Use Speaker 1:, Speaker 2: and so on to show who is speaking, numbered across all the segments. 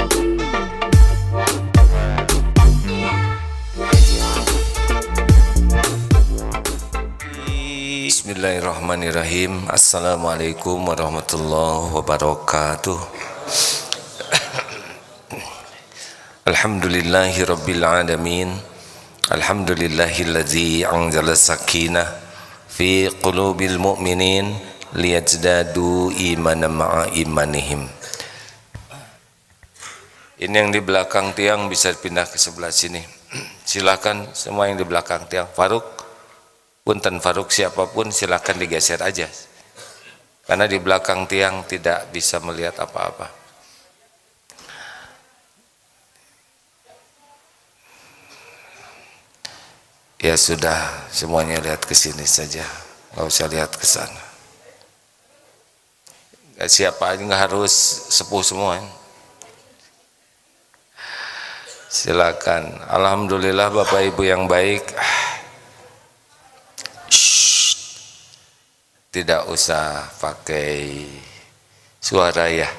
Speaker 1: Bismillahirrahmanirrahim. Assalamualaikum warahmatullahi wabarakatuh. Alhamdulillahi rabbil alamin. Alhamdulillahilladzi anzala sakinah fi qulubil mu'minin liyazdadu imanan ma'a imanihim. Ini yang di belakang tiang bisa pindah ke sebelah sini. Silakan semua yang di belakang tiang. Faruk, punten Faruk, siapapun silakan digeser aja. Karena di belakang tiang tidak bisa melihat apa-apa. Ya sudah, semuanya lihat ke sini saja. Enggak usah lihat ke sana. Siapa aja, enggak harus sepuh semua. Silakan. Alhamdulillah Bapak Ibu yang baik. Tidak usah pakai suara ya.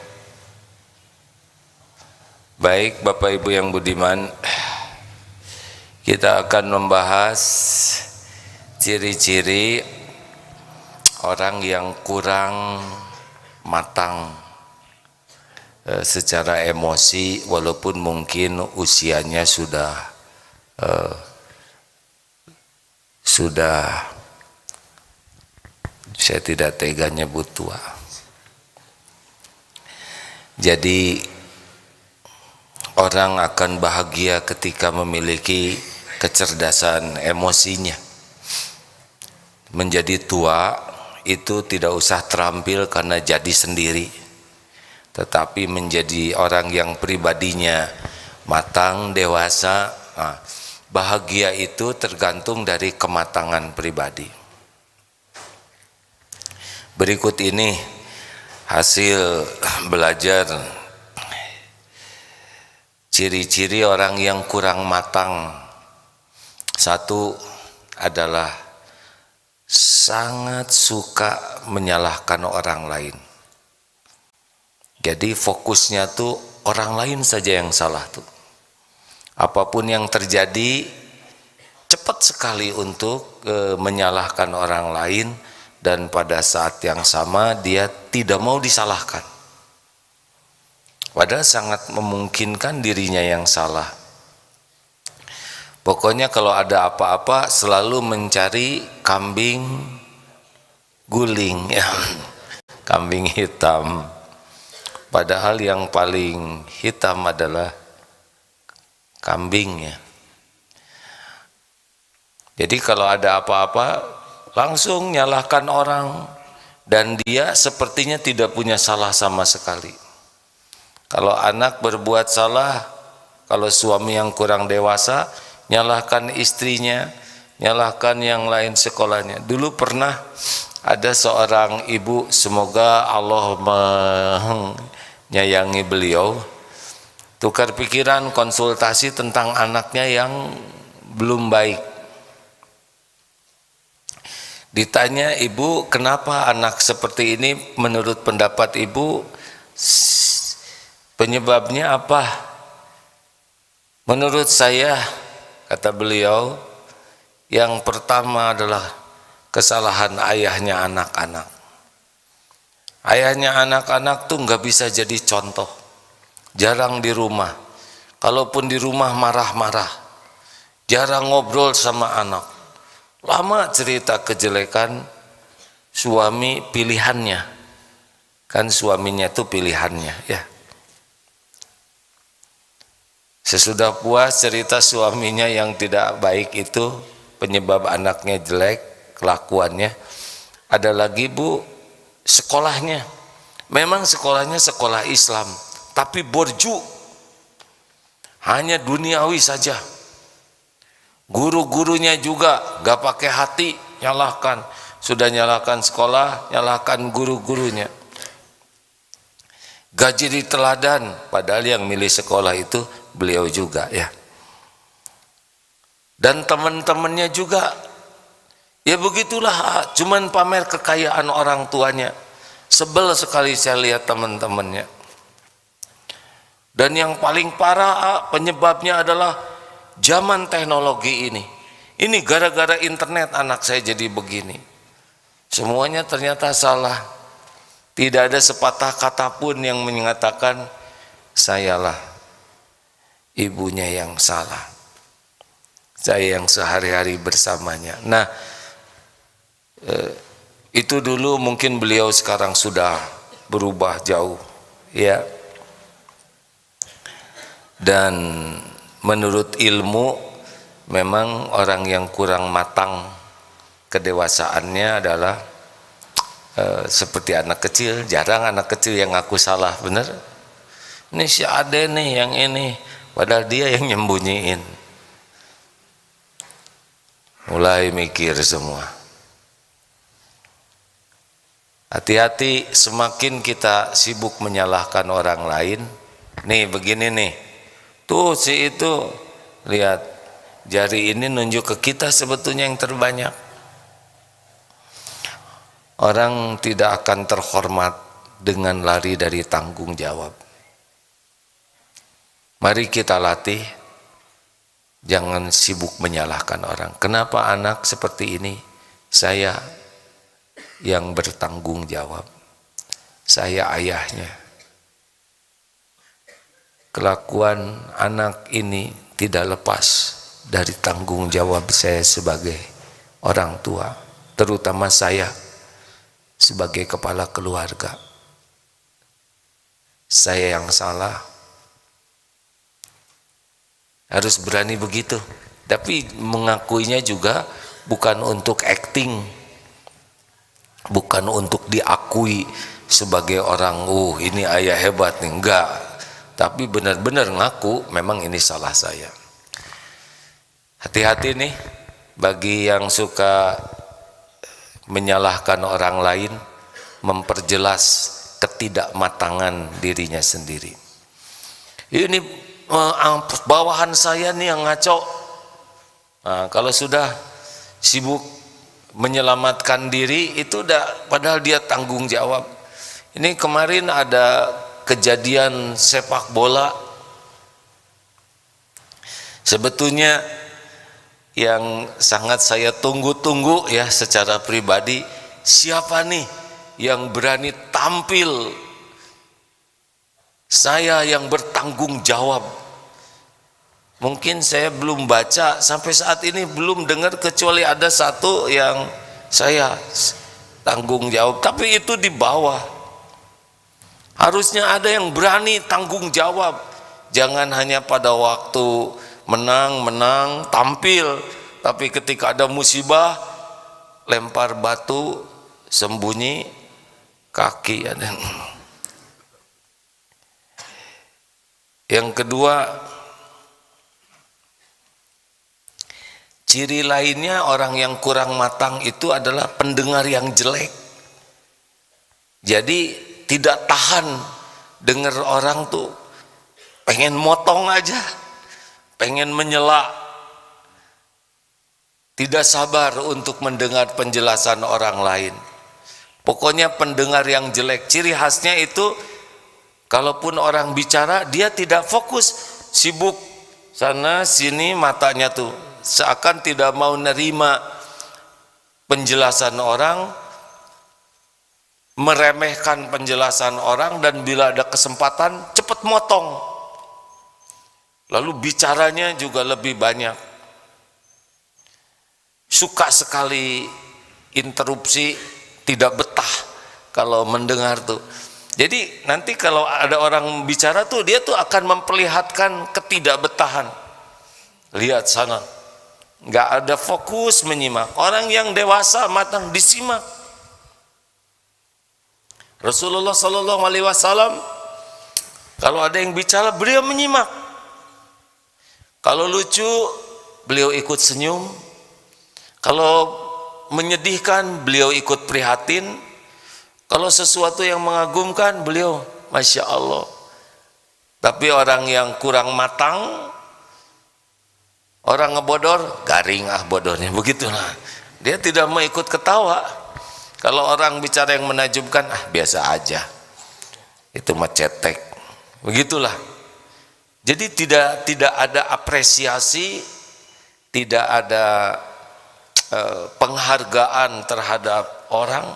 Speaker 1: Baik Bapak Ibu yang budiman, kita akan membahas ciri-ciri orang yang kurang matang secara emosi, walaupun mungkin usianya sudah saya tidak tega nyebut tua. Jadi orang akan bahagia ketika memiliki kecerdasan emosinya. Menjadi tua itu tidak usah terampil karena jadi sendiri, tetapi menjadi orang yang pribadinya matang, dewasa. Nah, bahagia itu tergantung dari kematangan pribadi. Berikut ini hasil belajar ciri-ciri orang yang kurang matang. Satu adalah sangat suka menyalahkan orang lain. Jadi fokusnya tuh orang lain saja yang salah tuh. Apapun yang terjadi cepat sekali untuk menyalahkan orang lain. Dan pada saat yang sama dia tidak mau disalahkan, padahal sangat memungkinkan dirinya yang salah. Pokoknya kalau ada apa-apa selalu mencari kambing guling ya, kambing hitam, padahal yang paling hitam adalah kambingnya. Jadi kalau ada apa-apa langsung nyalahkan orang, dan dia sepertinya tidak punya salah sama sekali. Kalau anak berbuat salah, kalau suami yang kurang dewasa, nyalahkan istrinya, nyalahkan yang lain sekolahnya. Dulu pernah ada seorang ibu, semoga Allah menyayangi beliau, tukar pikiran konsultasi tentang anaknya yang belum baik. Ditanya, ibu, kenapa anak seperti ini? Menurut pendapat ibu, penyebabnya apa? Menurut saya, kata beliau, yang pertama adalah kesalahan ayahnya anak-anak. Ayahnya anak-anak tuh nggak bisa jadi contoh, jarang di rumah. Kalaupun di rumah marah-marah, jarang ngobrol sama anak. Lama cerita kejelekan suami pilihannya, kan suaminya itu pilihannya ya. Sesudah puas cerita suaminya yang tidak baik itu penyebab anaknya jelek kelakuannya. Ada lagi bu, sekolahnya, memang sekolahnya sekolah Islam, tapi borju, hanya duniawi saja. Guru-gurunya juga gak pakai hati, nyalahkan. Sudah nyalahkan sekolah, nyalahkan guru-gurunya. Gak jadi teladan, padahal yang milih sekolah itu beliau juga ya. Dan teman-temannya juga, ya begitulah, cuman pamer kekayaan orang tuanya. Sebel sekali saya lihat teman-temannya. Dan yang paling parah penyebabnya adalah zaman teknologi ini. Ini gara-gara internet anak saya jadi begini. Semuanya ternyata salah. Tidak ada sepatah kata pun yang mengatakan sayalah ibunya yang salah. Saya yang sehari-hari bersamanya. Nah, itu dulu, mungkin beliau sekarang sudah berubah jauh, ya. Dan menurut ilmu memang orang yang kurang matang kedewasaannya adalah seperti anak kecil. Jarang anak kecil yang ngaku salah, bener? Ini si Ade nih yang ini, padahal dia yang nyembunyiin. Mulai mikir semua. Hati-hati, semakin kita sibuk menyalahkan orang lain. Nih begini nih, tuh si itu, lihat jari ini nunjuk ke kita sebetulnya yang terbanyak. Orang tidak akan terhormat dengan lari dari tanggung jawab. Mari kita latih, jangan sibuk menyalahkan orang. Kenapa anak seperti ini? Saya yang bertanggung jawab. Saya ayahnya. Kelakuan anak ini tidak lepas dari tanggung jawab saya sebagai orang tua, terutama saya sebagai kepala keluarga. Saya yang salah. Harus berani begitu. Tapi mengakuinya juga bukan untuk acting, bukan untuk diakui sebagai orang, ini ayah hebat nih, enggak. Tapi benar-benar ngaku memang ini salah saya. Hati-hati nih bagi yang suka menyalahkan orang lain, memperjelas ketidakmatangan dirinya sendiri. Ini bawahan saya nih yang ngaco. Nah, kalau sudah sibuk menyelamatkan diri itu udah, padahal dia tanggung jawab. Ini kemarin ada kejadian sepak bola. Sebetulnya yang sangat saya tunggu-tunggu ya secara pribadi, siapa nih yang berani tampil saya yang bertanggung jawab. Mungkin saya belum baca sampai saat ini, belum dengar kecuali ada satu yang saya tanggung jawab, tapi itu di bawah. Harusnya ada yang berani tanggung jawab. Jangan hanya pada waktu menang tampil, tapi ketika ada musibah lempar batu sembunyi kaki. Yang kedua, ciri lainnya orang yang kurang matang itu adalah pendengar yang jelek. Jadi tidak tahan dengar orang tuh pengen motong aja, pengen menyela, tidak sabar untuk mendengar penjelasan orang lain. Pokoknya pendengar yang jelek, ciri khasnya itu kalaupun orang bicara dia tidak fokus, sibuk sana sini matanya tuh, seakan tidak mau nerima penjelasan orang, meremehkan penjelasan orang, dan bila ada kesempatan cepat motong. Lalu bicaranya juga lebih banyak. Suka sekali interupsi, tidak betah kalau mendengar tuh. Jadi nanti kalau ada orang bicara tuh, dia tuh akan memperlihatkan ketidakbetahan. Lihat sana, nggak ada fokus menyimak. Orang yang dewasa matang disimak. Rasulullah Sallallahu Alaihi Wasallam kalau ada yang bicara beliau menyimak. Kalau lucu beliau ikut senyum. Kalau menyedihkan beliau ikut prihatin. Kalau sesuatu yang mengagumkan beliau Masya Allah. Tapi orang yang kurang matang, orang ngebodor, garing bodohnya, begitulah. Dia tidak mau ikut ketawa. Kalau orang bicara yang menajubkan, biasa aja, itu mah cetek, begitulah. Jadi tidak ada apresiasi, tidak ada penghargaan terhadap orang.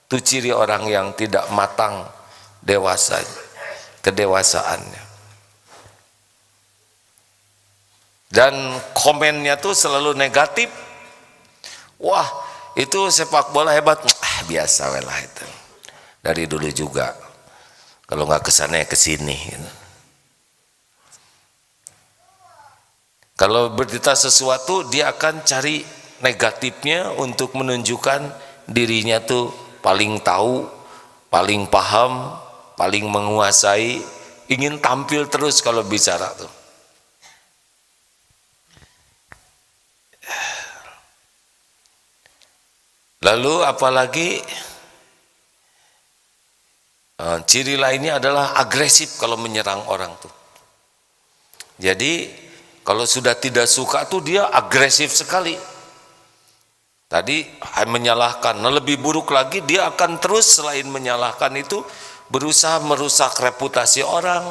Speaker 1: Itu ciri orang yang tidak matang dewasa, kedewasaannya. Dan komennya tuh selalu negatif. Wah, itu sepak bola hebat. Biasa lah itu. Dari dulu juga. Kalau nggak kesana ya kesini. Gitu. Kalau berita sesuatu, dia akan cari negatifnya untuk menunjukkan dirinya tuh paling tahu, paling paham, paling menguasai, ingin tampil terus kalau bicara tuh. Lalu apalagi ciri lainnya adalah agresif kalau menyerang orang tuh. Jadi kalau sudah tidak suka tuh dia agresif sekali. Tadi menyalahkan, nah lebih buruk lagi dia akan terus selain menyalahkan itu berusaha merusak reputasi orang.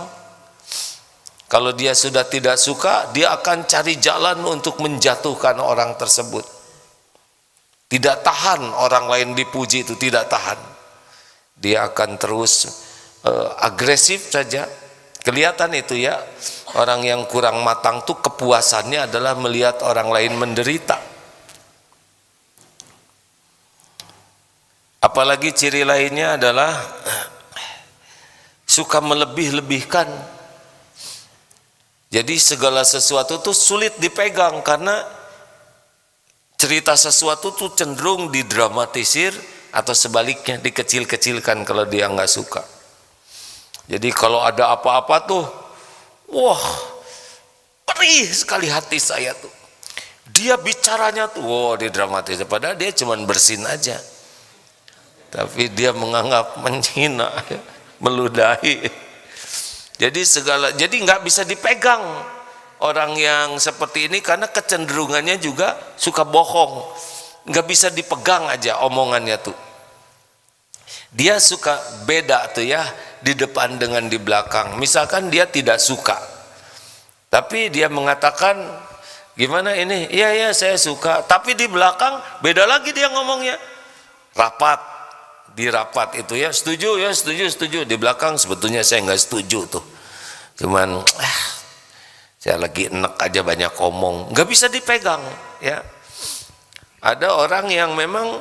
Speaker 1: Kalau dia sudah tidak suka, dia akan cari jalan untuk menjatuhkan orang tersebut. Tidak tahan orang lain dipuji, itu tidak tahan. Dia akan terus agresif saja. Kelihatan itu ya, orang yang kurang matang tuh kepuasannya adalah melihat orang lain menderita. Apalagi ciri lainnya adalah suka melebih-lebihkan. Jadi segala sesuatu tuh sulit dipegang karena cerita sesuatu tuh cenderung didramatisir atau sebaliknya dikecil-kecilkan kalau dia nggak suka. Jadi kalau ada apa-apa tuh, wah, perih sekali hati saya tuh. Dia bicaranya tuh, wah, didramatisir. Padahal dia cuma bersin aja. Tapi dia menganggap menghina, meludahi. Jadi nggak bisa dipegang orang yang seperti ini karena kecenderungannya juga suka bohong. Nggak bisa dipegang aja omongannya tuh. Dia suka beda tuh ya, di depan dengan di belakang. Misalkan dia tidak suka, tapi dia mengatakan gimana ini, iya saya suka, tapi di belakang beda lagi dia ngomongnya. Di rapat itu ya setuju, di belakang sebetulnya saya nggak setuju tuh, cuman saya lagi enek aja banyak ngomong, nggak bisa dipegang ya. Ada orang yang memang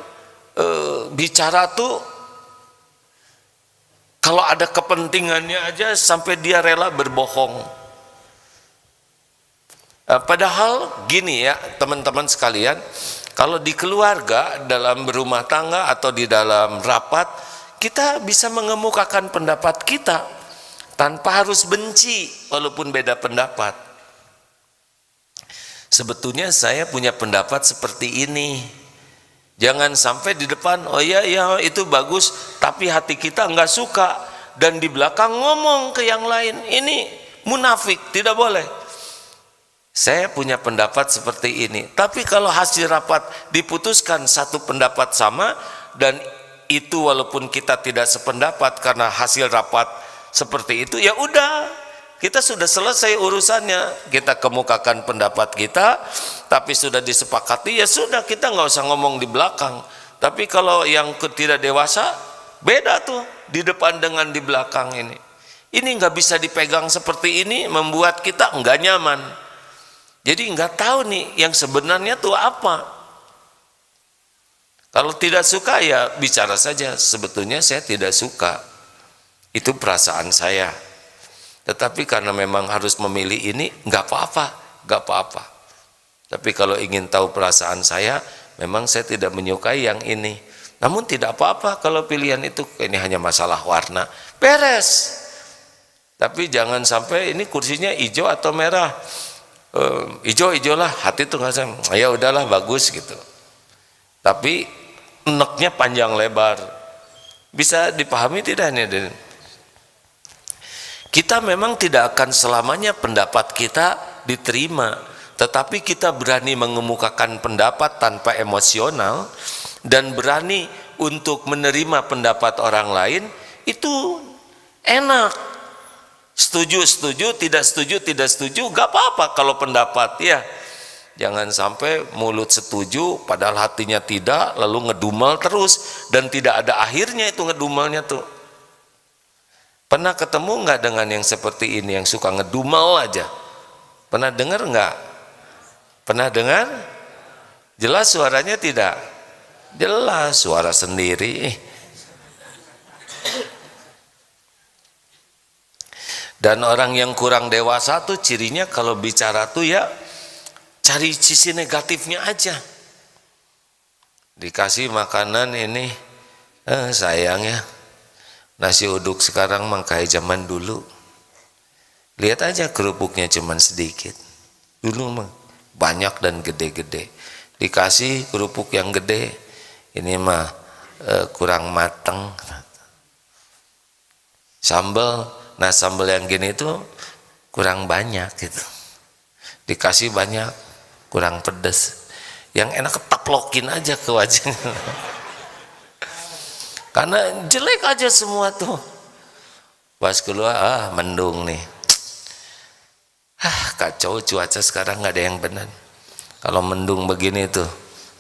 Speaker 1: bicara tuh kalau ada kepentingannya aja sampai dia rela berbohong. Padahal gini ya teman-teman sekalian, kalau di keluarga, dalam berumah tangga atau di dalam rapat, kita bisa mengemukakan pendapat kita tanpa harus benci walaupun beda pendapat. Sebetulnya saya punya pendapat seperti ini. Jangan sampai di depan, oh iya itu bagus, tapi hati kita nggak suka, dan di belakang ngomong ke yang lain. Ini munafik, tidak boleh. Saya punya pendapat seperti ini, tapi kalau hasil rapat diputuskan satu pendapat sama, dan itu walaupun kita tidak sependapat karena hasil rapat seperti itu, ya udah, kita sudah selesai urusannya. Kita kemukakan pendapat kita, tapi sudah disepakati, ya sudah, kita nggak usah ngomong di belakang. Tapi kalau yang tidak dewasa, beda tuh di depan dengan di belakang ini. Ini nggak bisa dipegang seperti ini, membuat kita nggak nyaman. Jadi nggak tahu nih yang sebenarnya tuh apa. Kalau tidak suka ya bicara saja, sebetulnya saya tidak suka, itu perasaan saya. Tetapi karena memang harus memilih ini, nggak apa-apa. Tapi kalau ingin tahu perasaan saya, memang saya tidak menyukai yang ini. Namun tidak apa-apa kalau pilihan itu, ini hanya masalah warna, beres. Tapi jangan sampai ini kursinya hijau atau merah. Hijau lah, hati tuh nggak sama, ya udahlah bagus gitu. Tapi eneknya panjang lebar. Bisa dipahami tidak nih? Kita memang tidak akan selamanya pendapat kita diterima, tetapi kita berani mengemukakan pendapat tanpa emosional dan berani untuk menerima pendapat orang lain, itu enak. Setuju, setuju, tidak setuju, tidak setuju, gak apa-apa kalau pendapat ya. Jangan sampai mulut setuju padahal hatinya tidak, lalu ngedumel terus dan tidak ada akhirnya itu ngedumelnya tuh. Pernah ketemu nggak dengan yang seperti ini yang suka ngedumel aja? Pernah dengar nggak? Pernah dengar? Jelas suaranya tidak? Jelas suara sendiri. Dan orang yang kurang dewasa tuh cirinya kalau bicara tuh ya cari sisi negatifnya aja. Dikasih makanan ini, sayang ya, nasi uduk sekarang mah kayak zaman dulu. Lihat aja kerupuknya cuman sedikit. Dulu mah banyak dan gede-gede. Dikasih kerupuk yang gede, ini mah kurang mateng. Sambal, nah sambal yang gini itu kurang banyak gitu. Dikasih banyak, kurang pedas. Yang enak ketaplokin aja ke wajahnya. Karena jelek aja semua tuh. Pas keluar, mendung nih. Kacau cuaca sekarang, nggak ada yang benar. Kalau mendung begini tuh,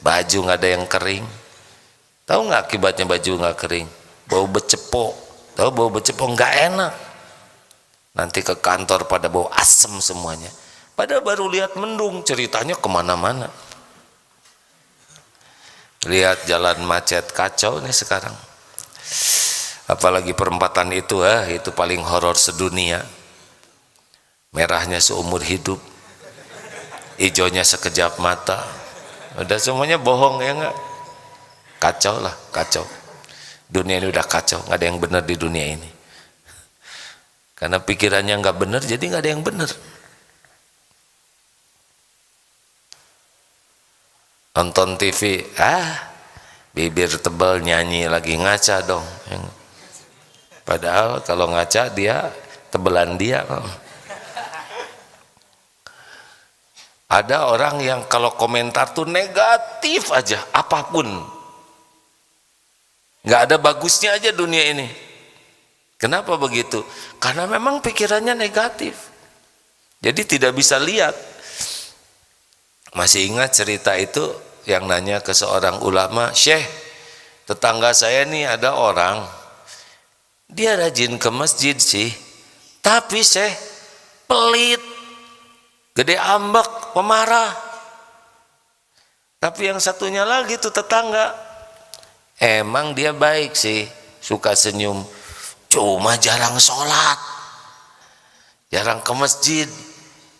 Speaker 1: baju nggak ada yang kering. Tahu nggak akibatnya baju nggak kering? Bau becepok. Tahu bau becepok nggak enak. Nanti ke kantor pada bau asem semuanya. Padahal baru lihat mendung, ceritanya kemana-mana. Lihat jalan macet kacau nih sekarang. Apalagi perempatan itu, itu paling horor sedunia. Merahnya seumur hidup, hijaunya sekejap mata. Udah semuanya bohong ya enggak? Kacau lah, kacau. Dunia ini udah kacau, nggak ada yang benar di dunia ini. Karena pikirannya nggak benar, jadi nggak ada yang benar. Nonton TV, bibir tebal nyanyi lagi, ngaca dong. Padahal kalau ngaca dia tebelan dia. Ada orang yang kalau komentar tuh negatif aja, apapun. Nggak ada bagusnya aja dunia ini. Kenapa begitu? Karena memang pikirannya negatif. Jadi tidak bisa lihat. Masih ingat cerita itu yang nanya ke seorang ulama, Syekh, tetangga saya nih ada orang, dia rajin ke masjid sih, tapi Syekh pelit, gede ambek, pemarah. Tapi yang satunya lagi tuh tetangga, emang dia baik sih, suka senyum, cuma jarang sholat, jarang ke masjid.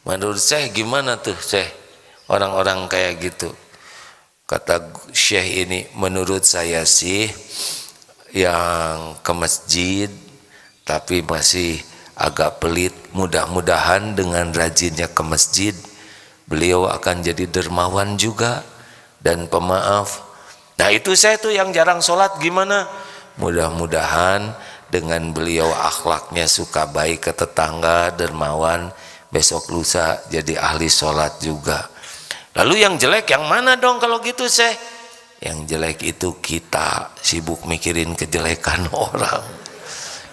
Speaker 1: Menurut saya gimana tuh Syekh orang-orang kayak gitu? Kata Syekh ini, menurut saya sih yang ke masjid tapi masih agak pelit, mudah-mudahan dengan rajinnya ke masjid beliau akan jadi dermawan juga dan pemaaf. Nah itu saya tuh yang jarang sholat gimana? Mudah-mudahan dengan beliau akhlaknya suka baik ke tetangga, dermawan, besok lusa jadi ahli sholat juga. Lalu yang jelek yang mana dong kalau gitu Syekh? Yang jelek itu kita sibuk mikirin kejelekan orang.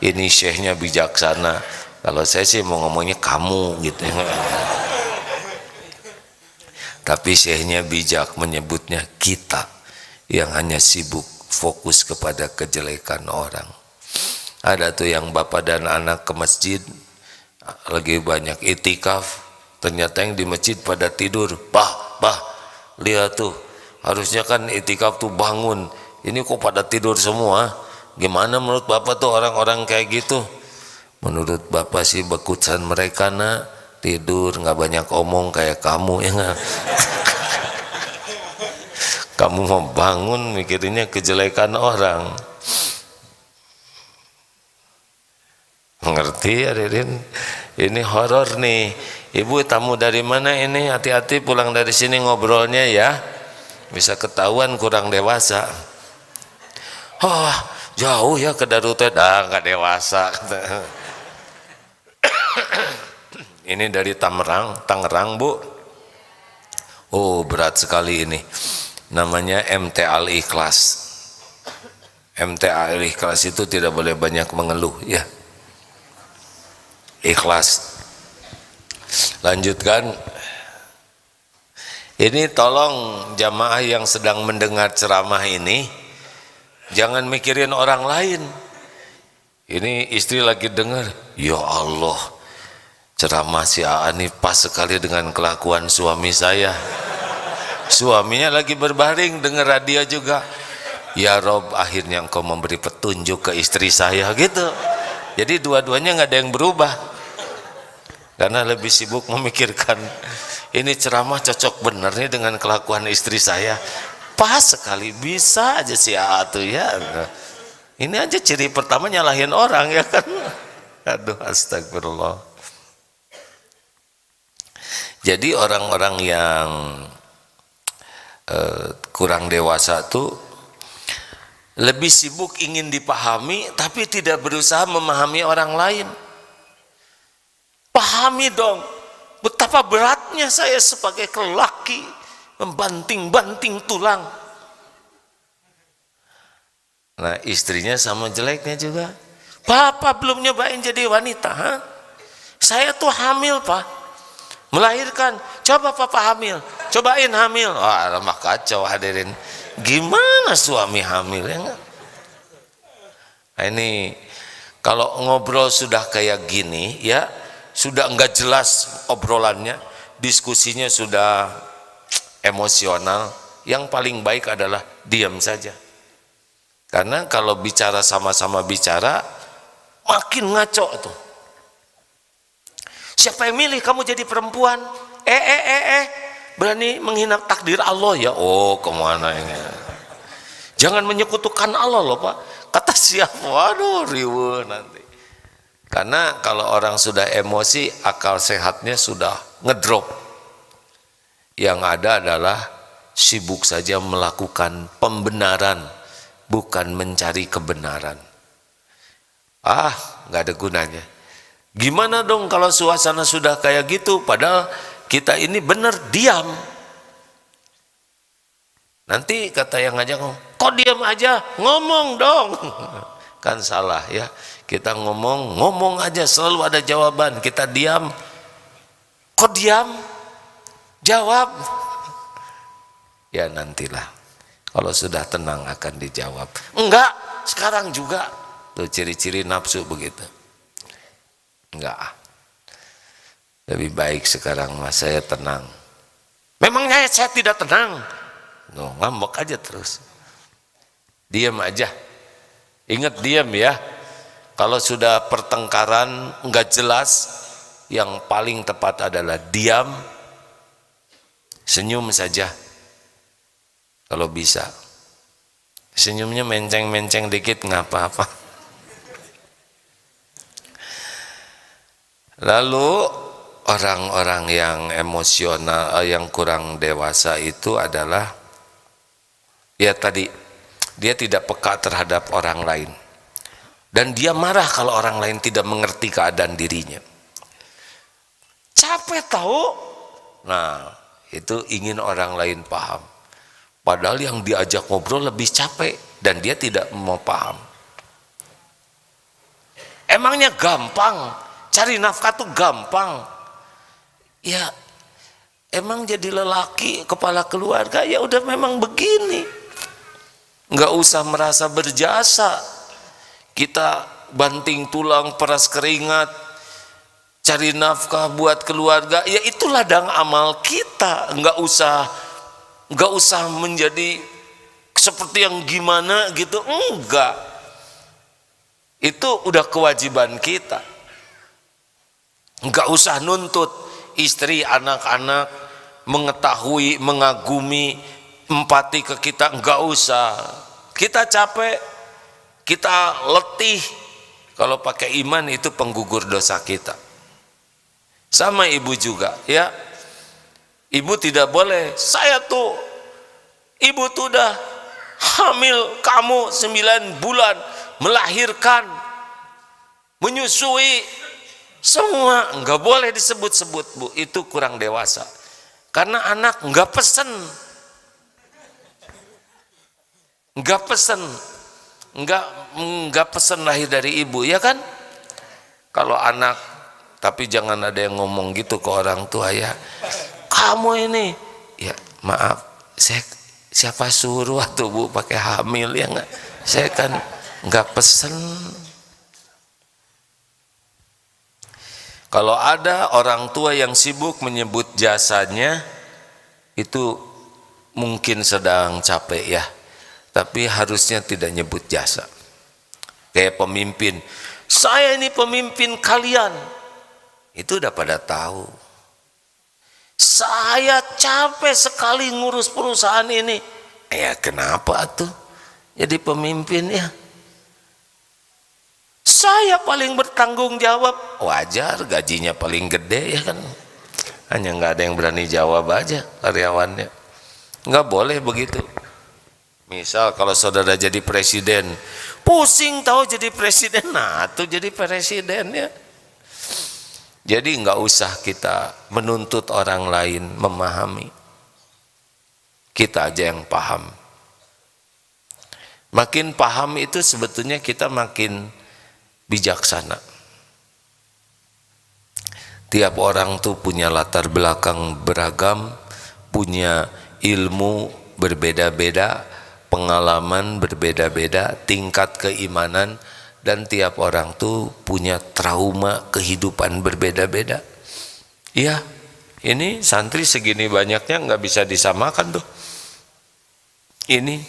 Speaker 1: Ini Syekhnya bijaksana, kalau saya sih mau ngomongnya kamu gitu. Tapi Syekhnya bijak menyebutnya kita yang hanya sibuk fokus kepada kejelekan orang. Ada tuh yang bapak dan anak ke masjid lagi banyak itikaf, ternyata yang di masjid pada tidur. Bah, lihat tuh, harusnya kan itikaf tuh bangun, ini kok pada tidur semua? Gimana menurut bapak tuh orang-orang kayak gitu? Menurut bapak sih bekutan mereka nak tidur, nggak banyak omong kayak kamu ya nggak? Kamu mau bangun mikirinnya kejelekan orang. Ngerti ya Ririn? Ini horor nih. Ibu tamu dari mana ini? Hati-hati pulang dari sini ngobrolnya ya. Bisa ketahuan kurang dewasa. Oh, jauh ya ke Darutet. Nggak dewasa. Ini dari Tangerang Bu. Oh berat sekali ini. Namanya MT Al-Ikhlas. MT Al-Ikhlas itu tidak boleh banyak mengeluh ya. Ikhlas. Lanjutkan. Ini tolong jamaah yang sedang mendengar ceramah ini jangan mikirin orang lain. Ini istri lagi dengar, ya Allah, ceramah si A ini pas sekali dengan kelakuan suami saya. Suaminya lagi berbaring dengar radio juga. Ya Rob, akhirnya engkau memberi petunjuk ke istri saya gitu. Jadi dua-duanya nggak ada yang berubah. Karena lebih sibuk memikirkan ini ceramah cocok bener nih dengan kelakuan istri saya. Pas sekali, bisa aja si A tuh ya. Ini aja ciri pertama nyalahin orang ya kan. Aduh, astagfirullah. Jadi orang-orang yang kurang dewasa tuh lebih sibuk ingin dipahami tapi tidak berusaha memahami orang lain. Pahami dong betapa beratnya saya sebagai lelaki membanting-banting tulang. Nah istrinya sama jeleknya juga. Bapak belum nyobain jadi wanita, ha? Saya tuh hamil pak, melahirkan. Coba papa hamil, cobain hamil. Wah lemah kacau hadirin. Gimana suami hamil ya enggak? Nah, ini kalau ngobrol sudah kayak gini ya, sudah enggak jelas obrolannya, diskusinya sudah emosional. Yang paling baik adalah diam saja. Karena kalau bicara sama-sama bicara makin ngaco tuh. Siapa yang milih kamu jadi perempuan? Berani menghina takdir Allah ya? Oh kemana ini? Jangan menyekutukan Allah loh pak. Kata siapa? Waduh riweuh nanti. Karena kalau orang sudah emosi, akal sehatnya sudah ngedrop. Yang ada adalah sibuk saja melakukan pembenaran, bukan mencari kebenaran. Nggak ada gunanya. Gimana dong kalau suasana sudah kayak gitu, padahal kita ini benar diam. Nanti kata yang ngajak, kok diam aja, ngomong dong. Kan salah ya. Kita ngomong aja, selalu ada jawaban. Kita diam, kok diam? Jawab. Ya nantilah. Kalau sudah tenang akan dijawab. Enggak, sekarang juga. Tuh ciri-ciri nafsu begitu. Enggak. Lebih baik sekarang mas saya tenang. Memangnya saya tidak tenang? No, ngambek aja terus. Diam aja. Ingat diam ya. Kalau sudah pertengkaran enggak jelas, yang paling tepat adalah diam. Senyum saja. Kalau bisa. Senyumnya menceng-menceng dikit nggak apa-apa. Lalu orang-orang yang emosional, yang kurang dewasa itu adalah ya tadi, dia tidak peka terhadap orang lain. Dan dia marah kalau orang lain tidak mengerti keadaan dirinya. Capek tahu? Nah, itu ingin orang lain paham. Padahal yang diajak ngobrol lebih capek dan dia tidak mau paham. Emangnya gampang? Cari nafkah tuh gampang. Ya, emang jadi lelaki kepala keluarga ya udah memang begini. Nggak usah merasa berjasa. Kita banting tulang, peras keringat, cari nafkah buat keluarga. Ya itu ladang amal kita. Nggak usah menjadi seperti yang gimana gitu, enggak. Itu udah kewajiban kita. Enggak usah nuntut istri, anak-anak mengetahui, mengagumi, empati ke kita, enggak usah. Kita capek, kita letih. Kalau pakai iman itu penggugur dosa kita. Sama ibu juga ya. Ibu tidak boleh, ibu tuh udah hamil kamu 9 bulan, melahirkan, menyusui, semua nggak boleh disebut-sebut bu, itu kurang dewasa. Karena anak nggak pesen, nggak pesen lahir dari ibu, ya kan? Kalau anak Tapi jangan ada yang ngomong gitu ke orang tua ya. Kamu ini, ya maaf, siapa suruh tuh Bu pakai hamil ya nggak? Saya kan nggak pesen. Kalau ada orang tua yang sibuk menyebut jasanya, itu mungkin sedang capek ya, tapi harusnya tidak nyebut jasa. Kayak pemimpin, saya ini pemimpin kalian, itu udah pada tahu. Saya capek sekali ngurus perusahaan ini. Ya kenapa tuh jadi pemimpin ya? Saya paling bertanggung jawab, wajar gajinya paling gede ya kan. Hanya nggak ada yang berani jawab aja karyawannya. Nggak boleh begitu. Misal kalau saudara jadi presiden, pusing tahu jadi presiden, nah tuh jadi presiden ya. Jadi nggak usah kita menuntut orang lain memahami. Kita aja yang paham. Makin paham itu sebetulnya kita makin bijaksana. Tiap orang tuh punya latar belakang beragam, punya ilmu berbeda-beda, pengalaman berbeda-beda, tingkat keimanan, dan tiap orang tuh punya trauma kehidupan berbeda-beda. Iya, ini santri segini banyaknya nggak bisa disamakan tuh. Ini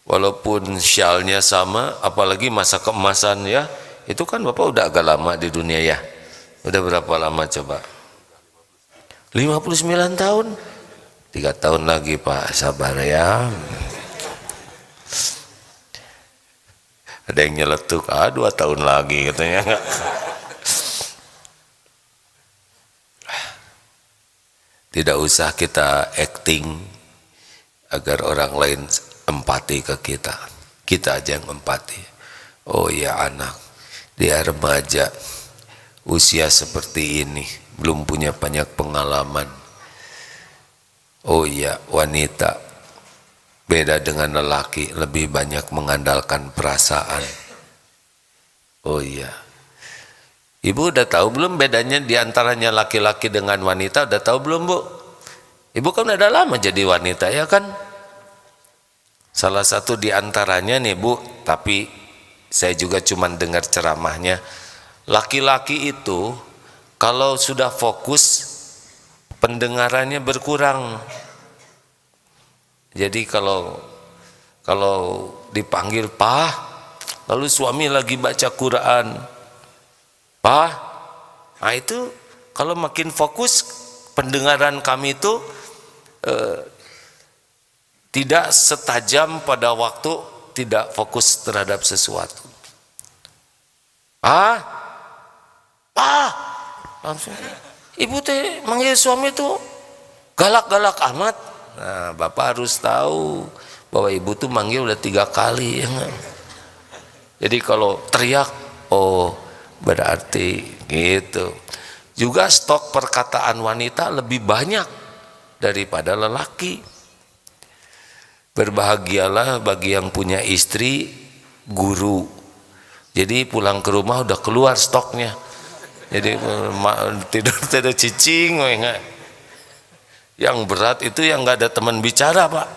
Speaker 1: walaupun syalnya sama, apalagi masa keemasan ya, itu kan Bapak udah agak lama di dunia ya. Udah berapa lama coba? 59 tahun. 3 tahun lagi Pak, sabar ya. Ada yang nyeletuk, 2 tahun lagi katanya. Tidak usah kita acting agar orang lain empati ke kita. Kita aja yang empati. Oh ya anak, dia remaja, usia seperti ini, belum punya banyak pengalaman. Oh iya wanita, beda dengan lelaki, lebih banyak mengandalkan perasaan. Oh iya, Ibu udah tahu belum bedanya diantaranya laki-laki dengan wanita? Udah tahu belum Bu? Ibu kan udah lama jadi wanita ya kan? Salah satu diantaranya nih Bu, tapi saya juga cuma dengar ceramahnya. Laki-laki itu kalau sudah fokus pendengarannya berkurang. Jadi kalau dipanggil Pak, lalu suami lagi baca Quran, Pak, nah itu kalau makin fokus pendengaran kami itu tidak setajam pada waktu tidak fokus terhadap sesuatu. Pak, langsung ibu teh manggil suami tuh galak-galak amat. Nah, Bapak harus tahu bahwa ibu tuh manggil udah 3 kali ya gak? Jadi kalau teriak, oh berarti gitu. Juga stok perkataan wanita lebih banyak daripada lelaki. Berbahagialah bagi yang punya istri guru. Jadi pulang ke rumah udah keluar stoknya. Jadi tidak cicing, yang berat itu yang nggak ada teman bicara Pak,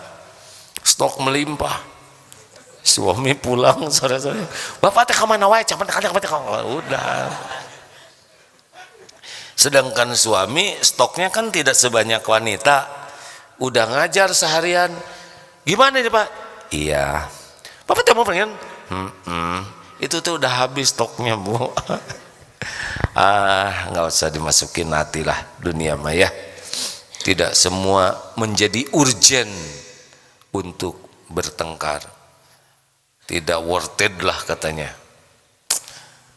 Speaker 1: stok melimpah. Suami pulang sore-sore, Bapak teh kemana wae? Udah. Sedangkan suami stoknya kan tidak sebanyak wanita, udah ngajar seharian. Gimana nih Pak? Iya. Bapak teh mau pengen? Itu tuh udah habis stoknya Bu. Nggak usah dimasukin hati lah dunia maya. Tidak semua menjadi urgent untuk bertengkar. Tidak worth it lah katanya.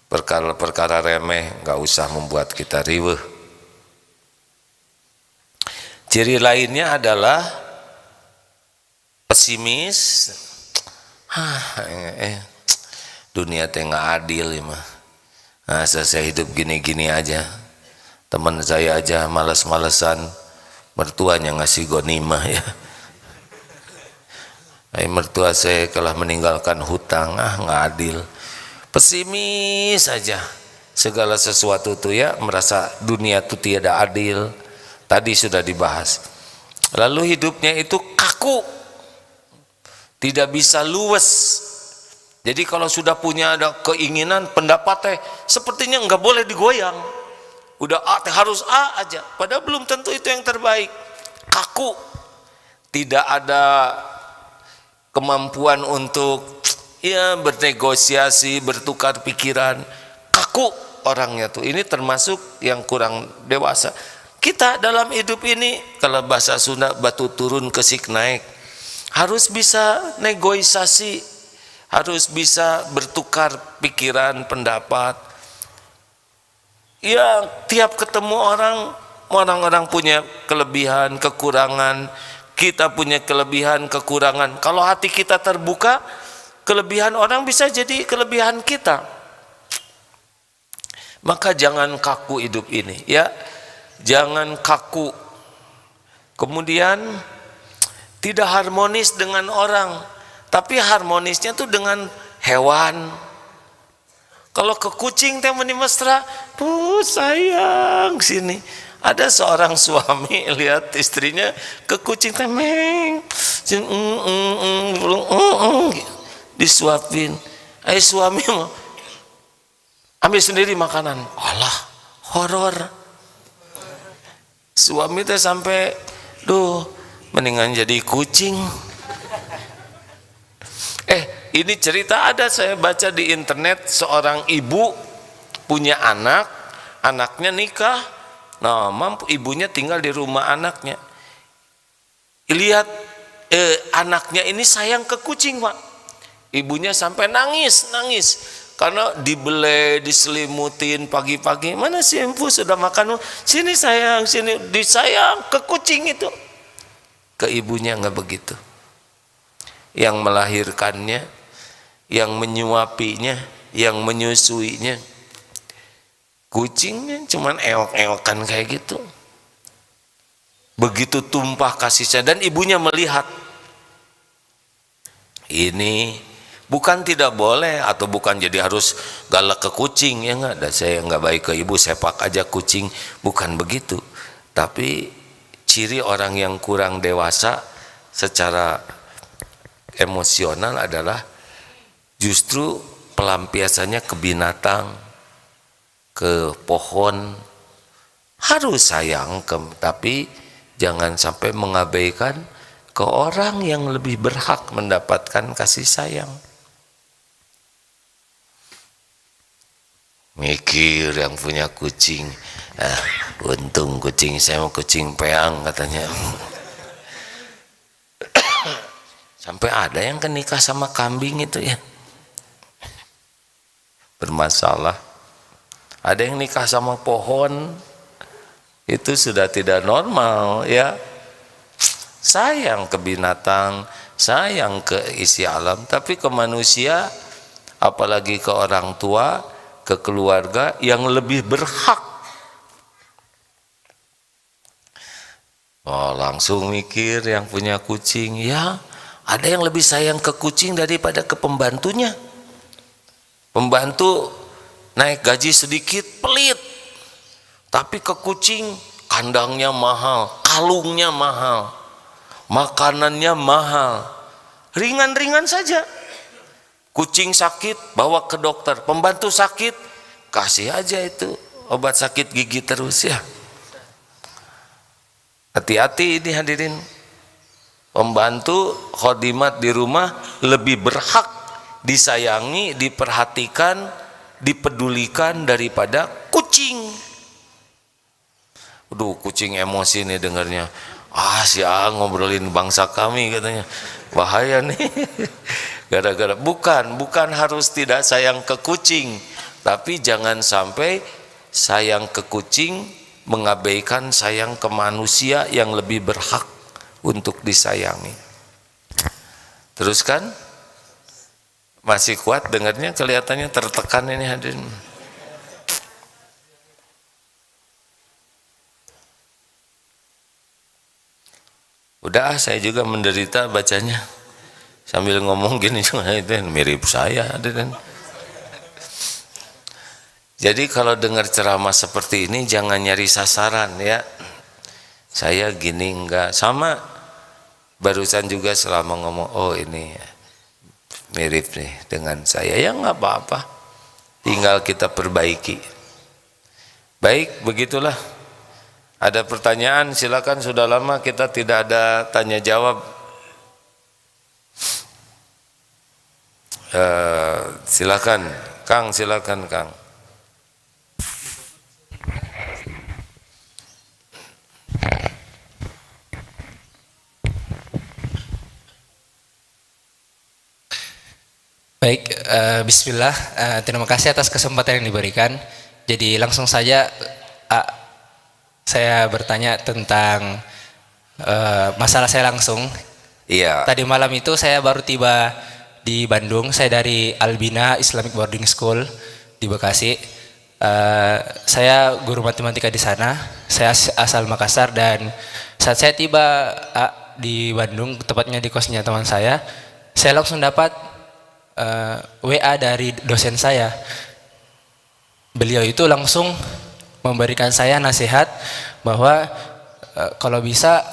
Speaker 1: Perkara-perkara remeh nggak usah membuat kita riweuh. Ciri lainnya adalah pesimis. Dunia teh nggak adil ya mah. Nah, saya hidup gini-gini aja. Teman saya aja malas-malesan, mertuanya ngasih gonimah ya. Mertua saya telah meninggalkan hutang, nggak adil. Pesimis saja. segala sesuatu tuh ya, merasa dunia itu tiada adil, tadi sudah dibahas. Lalu hidupnya itu kaku, tidak bisa luwes. Jadi kalau sudah punya ada keinginan, pendapat sepertinya nggak boleh digoyang. Udah A harus A aja, padahal belum tentu itu yang terbaik. Kaku, tidak ada kemampuan untuk ya bernegosiasi, bertukar pikiran. Kaku orangnya tuh. Ini termasuk yang kurang dewasa. Kita dalam hidup ini, kalau bahasa Sunda, batu turun kesik naik, harus bisa negosiasi, harus bisa bertukar pikiran, pendapat. Ya tiap ketemu orang-orang punya kelebihan, kekurangan. Kita punya kelebihan, kekurangan. Kalau hati kita terbuka, kelebihan orang bisa jadi kelebihan kita. Maka jangan kaku hidup ini, ya. Jangan kaku. Kemudian tidak harmonis dengan orang, tapi harmonisnya tuh dengan hewan. Kalau ke kucing teh meni mesra, sayang sini. Ada seorang suami lihat istrinya ke kucing teh meng, disuapin. Suami mau ambil sendiri makanan. Alah, horor. Suami teh sampai mendingan jadi kucing. Ini cerita ada, saya baca di internet, seorang ibu punya anak, anaknya nikah. Nah, ibunya tinggal di rumah anaknya. Lihat anaknya ini sayang ke kucing, Pak. Ibunya sampai nangis karena dibelai, diselimutin pagi-pagi. Mana si empu sudah makan? Sini sayang, sini, disayang ke kucing itu. Ke ibunya nggak begitu. Yang melahirkannya, yang menyuapinya, yang menyusuinya, kucingnya cuman eok-eokan kayak gitu. Begitu tumpah kasihnya, dan ibunya melihat. Ini bukan tidak boleh atau bukan jadi harus galak ke kucing, ya enggak. Dan saya enggak baik ke ibu, sepak aja kucing, bukan begitu. Tapi ciri orang yang kurang dewasa secara emosional adalah justru pelampiasannya ke binatang, ke pohon. Harus sayang, tapi jangan sampai mengabaikan ke orang yang lebih berhak mendapatkan kasih sayang. Mikir yang punya kucing, untung kucing saya mau kucing peang katanya. Sampai ada yang nikah sama kambing itu ya, bermasalah. Ada yang nikah sama pohon, itu sudah tidak normal ya. Sayang ke binatang, sayang ke isi alam, tapi ke manusia, apalagi ke orang tua, ke keluarga yang lebih berhak. Langsung mikir yang punya kucing, ya ada yang lebih sayang ke kucing daripada ke pembantunya. Pembantu naik gaji sedikit, pelit, tapi ke kucing kandangnya mahal, kalungnya mahal, makanannya mahal. Ringan-ringan saja. Kucing sakit, bawa ke dokter. Pembantu sakit, kasih aja itu obat sakit gigi terus ya. Hati-hati ini hadirin. Pembantu khodimat di rumah lebih berhak disayangi, diperhatikan, dipedulikan daripada kucing. Kucing emosi nih dengarnya. Si A ngobrolin bangsa kami katanya. Bahaya nih. Gara-gara bukan harus tidak sayang ke kucing, tapi jangan sampai sayang ke kucing mengabaikan sayang ke manusia yang lebih berhak untuk disayangi. Teruskan. Masih kuat dengarnya, kelihatannya tertekan ini hadirin. Udah saya juga menderita bacanya. Sambil ngomong gini juga itu mirip saya hadirin. Jadi kalau dengar ceramah seperti ini jangan nyari sasaran ya. Saya gini enggak, sama barusan juga selama ngomong, oh ini mirip nih dengan saya, ya enggak apa-apa. Tinggal kita perbaiki. Baik, begitulah. Ada pertanyaan silakan, sudah lama kita tidak ada tanya jawab. Silakan Kang, silakan Kang.
Speaker 2: Baik, bismillah. Terima kasih atas kesempatan yang diberikan. Jadi langsung saja saya bertanya tentang masalah saya langsung.
Speaker 1: Iya.
Speaker 2: Tadi malam itu saya baru tiba di Bandung. Saya dari Albina Islamic Boarding School di Bekasi. Saya guru matematika di sana. Saya asal Makassar, dan saat saya tiba di Bandung, tepatnya di kosnya teman saya langsung dapat WA dari dosen saya. Beliau itu langsung memberikan saya nasihat bahwa kalau bisa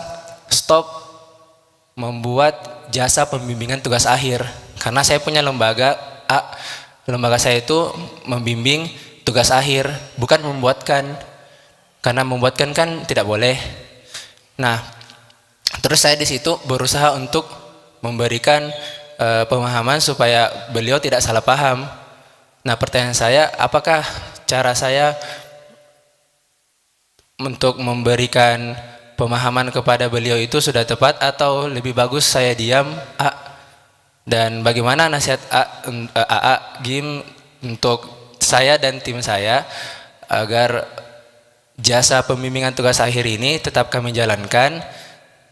Speaker 2: stop membuat jasa pembimbingan tugas akhir, karena saya punya lembaga saya itu membimbing tugas akhir, bukan membuatkan, karena membuatkan kan tidak boleh. Nah, terus saya di situ berusaha untuk memberikan pemahaman supaya beliau tidak salah paham. Nah, pertanyaan saya, apakah cara saya untuk memberikan pemahaman kepada beliau itu sudah tepat, atau lebih bagus saya diam? Dan bagaimana nasihat Gim untuk saya dan tim saya agar jasa pembimbingan tugas akhir ini tetap kami jalankan,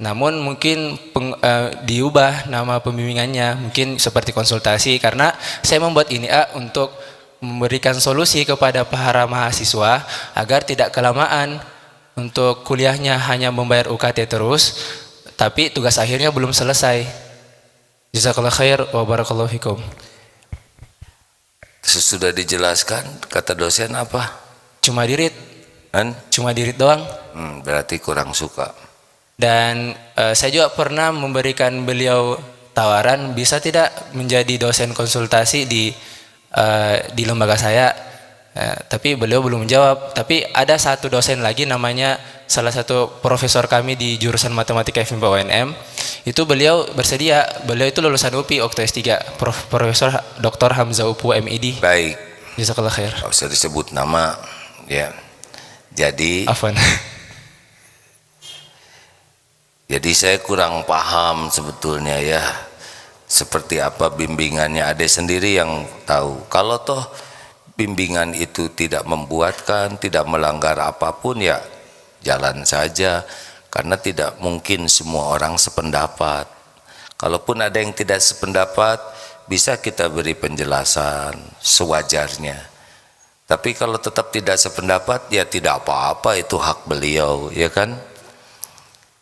Speaker 2: namun mungkin diubah nama pembimbingannya, mungkin seperti konsultasi, karena saya membuat ini untuk memberikan solusi kepada para mahasiswa agar tidak kelamaan untuk kuliahnya, hanya membayar UKT terus tapi tugas akhirnya belum selesai. Jazakallah khair wa barakallahu fikum.
Speaker 1: Sudah dijelaskan kata dosen apa?
Speaker 2: Cuma dirit. Cuma dirit doang.
Speaker 1: Berarti kurang suka. Dan
Speaker 2: saya juga pernah memberikan beliau tawaran, bisa tidak menjadi dosen konsultasi di lembaga saya, tapi beliau belum menjawab. Tapi ada satu dosen lagi, namanya salah satu profesor kami di jurusan matematika FMIPA UNM, itu beliau bersedia. Beliau itu lulusan UPI waktu S3, Profesor Dr. Hamzah Upu MID.
Speaker 1: Baik,
Speaker 2: jazakallah khair.
Speaker 1: Gak usah disebut nama ya. Jadi
Speaker 2: Afwan.
Speaker 1: Jadi saya kurang paham sebetulnya ya, seperti apa bimbingannya. Ade sendiri yang tahu. Kalau toh bimbingan itu tidak membuatkan, tidak melanggar apapun, ya jalan saja, karena tidak mungkin semua orang sependapat. Kalaupun ada yang tidak sependapat, bisa kita beri penjelasan sewajarnya. Tapi kalau tetap tidak sependapat, ya tidak apa-apa, itu hak beliau, ya kan?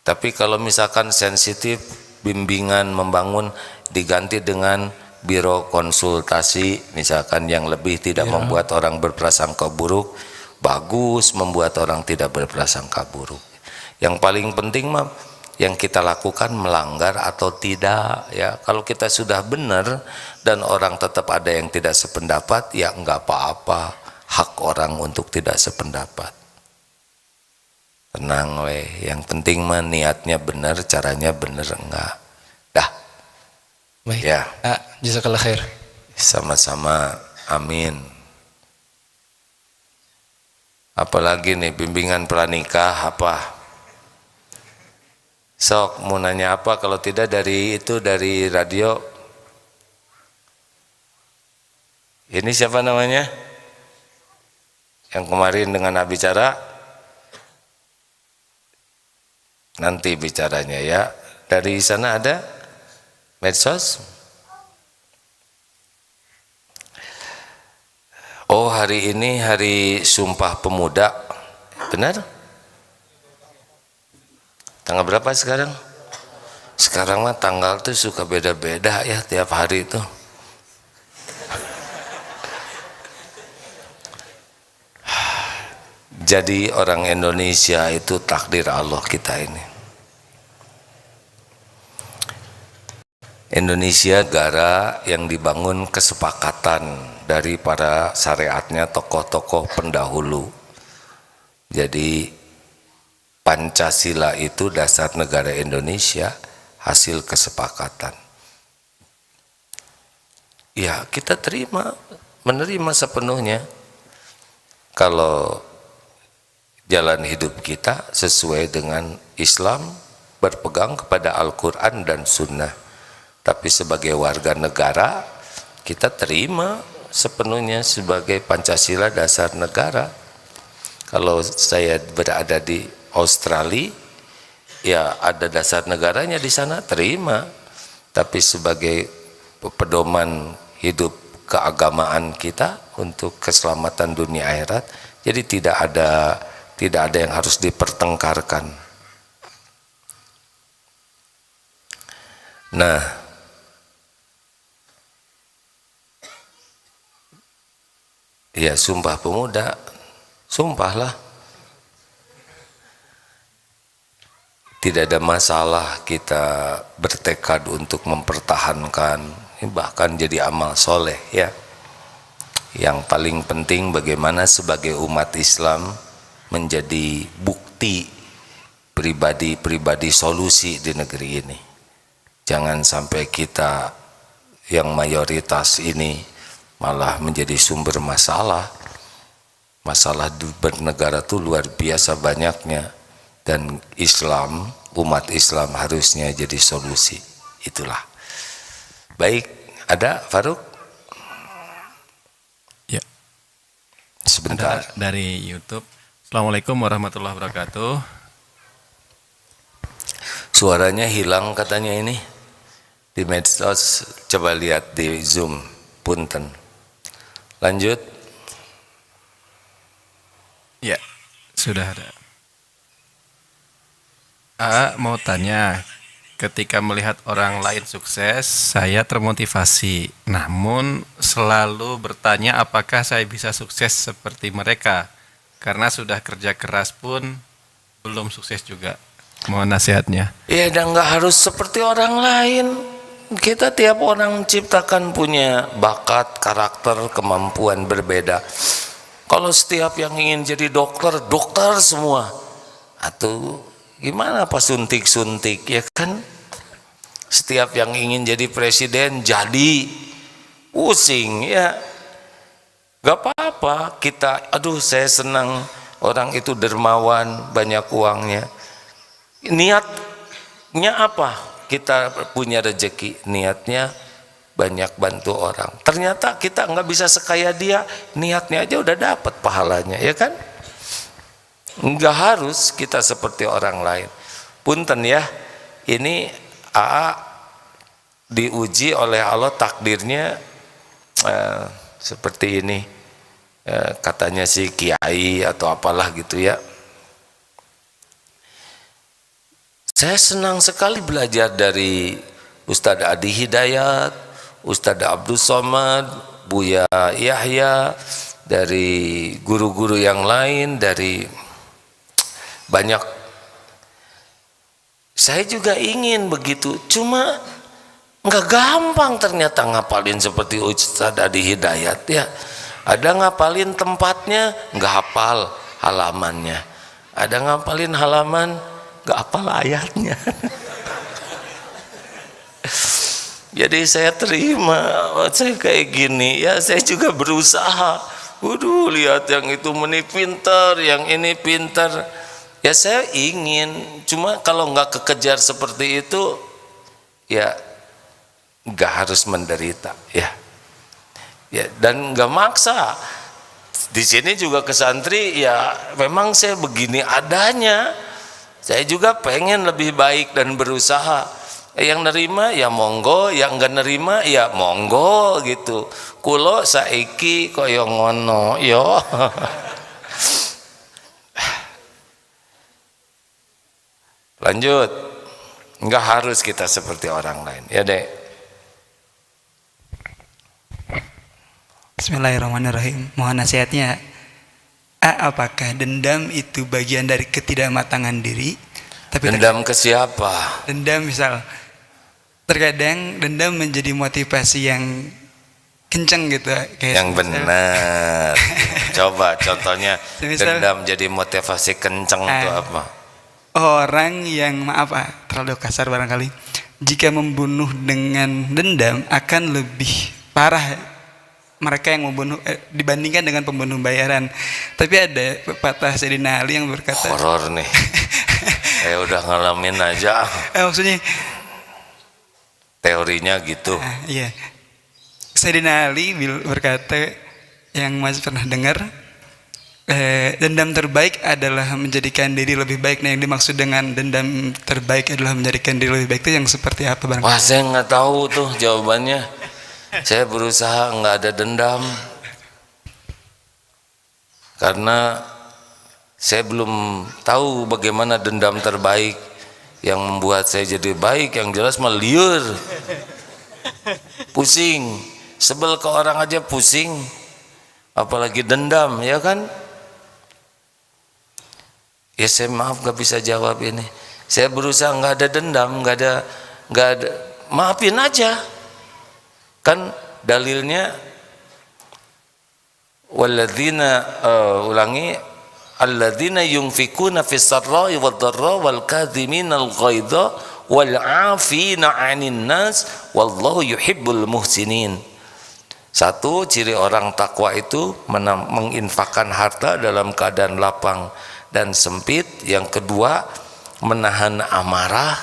Speaker 1: Tapi kalau misalkan sensitif, bimbingan membangun diganti dengan biro konsultasi misalkan, yang lebih tidak membuat orang berprasangka buruk, bagus membuat orang tidak berprasangka buruk. Yang paling penting mah yang kita lakukan melanggar atau tidak ya. Kalau kita sudah benar dan orang tetap ada yang tidak sependapat, ya enggak apa-apa, hak orang untuk tidak sependapat. Tenang weh, yang penting mah niatnya benar, caranya benar enggak. Dah.
Speaker 2: Baik.
Speaker 1: Ya.
Speaker 2: Jazakallah khair.
Speaker 1: Sama-sama, amin. Apalagi nih bimbingan pranikah apa? Sok mau nanya apa? Kalau tidak dari itu, dari radio. Ini siapa namanya? Yang kemarin dengan bicara? Nanti bicaranya ya. Dari sana ada medsos? Oh, hari ini hari Sumpah Pemuda. Benar? Tanggal berapa sekarang? Sekarang mah tanggal tuh suka beda-beda ya tiap hari itu. jadi orang Indonesia itu takdir Allah kita ini. Indonesia negara yang dibangun kesepakatan dari para syariatnya tokoh-tokoh pendahulu. Jadi Pancasila itu dasar negara Indonesia, hasil kesepakatan. Ya, kita menerima sepenuhnya kalau jalan hidup kita sesuai dengan Islam, berpegang kepada Al-Quran dan Sunnah. Tapi sebagai warga negara, kita terima sepenuhnya sebagai Pancasila dasar negara. Kalau saya berada di Australia, ya ada dasar negaranya di sana, terima. Tapi sebagai pedoman hidup keagamaan kita untuk keselamatan dunia akhirat, jadi tidak ada yang harus dipertengkarkan. Nah, ya Sumpah Pemuda, sumpahlah. Tidak ada masalah kita bertekad untuk mempertahankan, bahkan jadi amal soleh ya. Yang paling penting bagaimana sebagai umat Islam menjadi bukti pribadi-pribadi solusi di negeri ini. Jangan sampai kita yang mayoritas ini malah menjadi sumber masalah. Masalah bernegara itu luar biasa banyaknya, dan Islam, umat Islam harusnya jadi solusi. Itulah. Baik, ada Faruk?
Speaker 3: Ya.
Speaker 1: Sebentar.
Speaker 3: Ada dari YouTube. Assalamualaikum warahmatullahi wabarakatuh.
Speaker 1: Suaranya hilang katanya ini di medsos. Coba lihat di Zoom. Punten. Lanjut.
Speaker 3: Ya, sudah ada. Mau tanya, ketika melihat orang lain sukses, saya termotivasi. Namun selalu bertanya apakah saya bisa sukses seperti mereka. Karena sudah kerja keras pun belum sukses juga. Mohon nasihatnya.
Speaker 1: Ya, dan nggak harus seperti orang lain. Kita tiap orang menciptakan punya bakat, karakter, kemampuan berbeda. Kalau setiap yang ingin jadi dokter, dokter semua. Atau gimana pas suntik-suntik, ya kan? Setiap yang ingin jadi presiden, jadi pusing ya. Gak apa-apa kita, aduh saya senang orang itu dermawan, banyak uangnya. Niatnya apa? Kita punya rezeki, niatnya banyak bantu orang. Ternyata kita nggak bisa sekaya dia, niatnya aja udah dapat pahalanya, ya kan? Nggak harus kita seperti orang lain. Punten ya, ini AA diuji oleh Allah, takdirnya seperti ini. Katanya si kiai atau apalah gitu ya. Saya senang sekali belajar dari Ustadz Adi Hidayat, Ustadz Abdul Somad, Buya Yahya, dari guru-guru yang lain, dari banyak. Saya juga ingin begitu, cuma nggak gampang ternyata ngapalin seperti Ustadz Adi Hidayat ya. Ada ngapalin tempatnya, nggak hafal halamannya. Ada ngapalin halaman, nggak hafal ayatnya. Jadi saya terima, saya kayak gini ya, saya juga berusaha. Waduh, lihat yang itu pintar, yang ini pintar. Ya saya ingin, cuma kalau nggak kekejar seperti itu, ya nggak harus menderita, ya. Ya, dan nggak maksa. Di sini juga ke santri, ya memang saya begini adanya. Saya juga pengen lebih baik dan berusaha. Yang nerima ya monggo, yang nggak nerima ya monggo gitu. Kulo saiki koyo ngono, yo. Lanjut, nggak harus kita seperti orang lain, ya dek.
Speaker 4: Bismillahirrahmanirrahim. Mohon nasihatnya. apakah dendam itu bagian dari ketidakmatangan diri? Tapi
Speaker 1: Dendam ke siapa?
Speaker 4: dendam misal terkadang dendam menjadi motivasi yang kenceng gitu kayak
Speaker 1: Yang benar. Coba contohnya
Speaker 4: Semisal-
Speaker 1: dendam jadi motivasi kenceng itu apa?
Speaker 4: orang yang maaf terlalu kasar barangkali jika membunuh dengan dendam akan lebih parah mereka yang membunuh dibandingkan dengan pembunuh bayaran. Tapi ada pepatah Sayyidina Ali yang berkata
Speaker 1: Horor nih. Udah ngalamin aja.
Speaker 4: maksudnya
Speaker 1: Teorinya gitu.
Speaker 4: iya. Sayyidina Ali berkata yang Mas pernah dengar dendam terbaik adalah menjadikan diri lebih baik. Nah yang dimaksud dengan dendam terbaik adalah menjadikan diri lebih baik itu yang seperti apa bang?
Speaker 1: Wah, saya nggak tahu tuh jawabannya. Saya berusaha nggak ada dendam karena saya belum tahu bagaimana dendam terbaik yang membuat saya jadi baik. Yang jelas mah liur, pusing, sebel ke orang aja pusing, apalagi dendam, ya kan? Ya saya maaf gak bisa jawab ini. Saya berusaha nggak ada dendam, nggak ada, maafin aja. Kan dalilnya walladzina ulangi alladzina yunfikuna fis sarra'i wad dharra wal kadhiminal ghaidha wal 'afina 'anil nas wallahu yuhibbul muhsinin. Satu ciri orang takwa itu menginfakkan harta dalam keadaan lapang dan sempit. Yang kedua menahan amarah.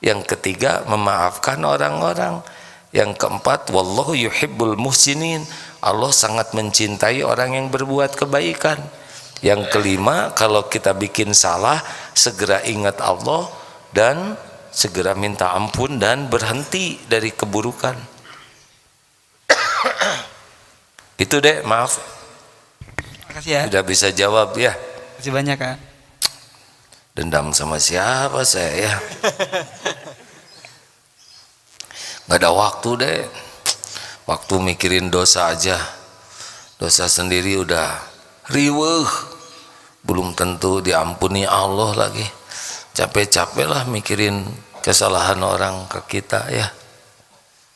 Speaker 1: Yang ketiga memaafkan orang-orang. Yang keempat wallahu yuhibbul muhsinin, Allah sangat mencintai orang yang berbuat kebaikan. Yang kelima, kalau kita bikin salah segera ingat Allah dan segera minta ampun dan berhenti dari keburukan. Itu deh, maaf
Speaker 4: Makasih ya.
Speaker 1: tidak bisa jawab ya.
Speaker 4: Makasih banyak Kak.
Speaker 1: Dendam sama siapa saya ya? Nggak ada waktu deh. Waktu mikirin dosa aja, dosa sendiri udah riweuh, belum tentu diampuni Allah lagi. Capek-capek lah mikirin kesalahan orang ke kita ya.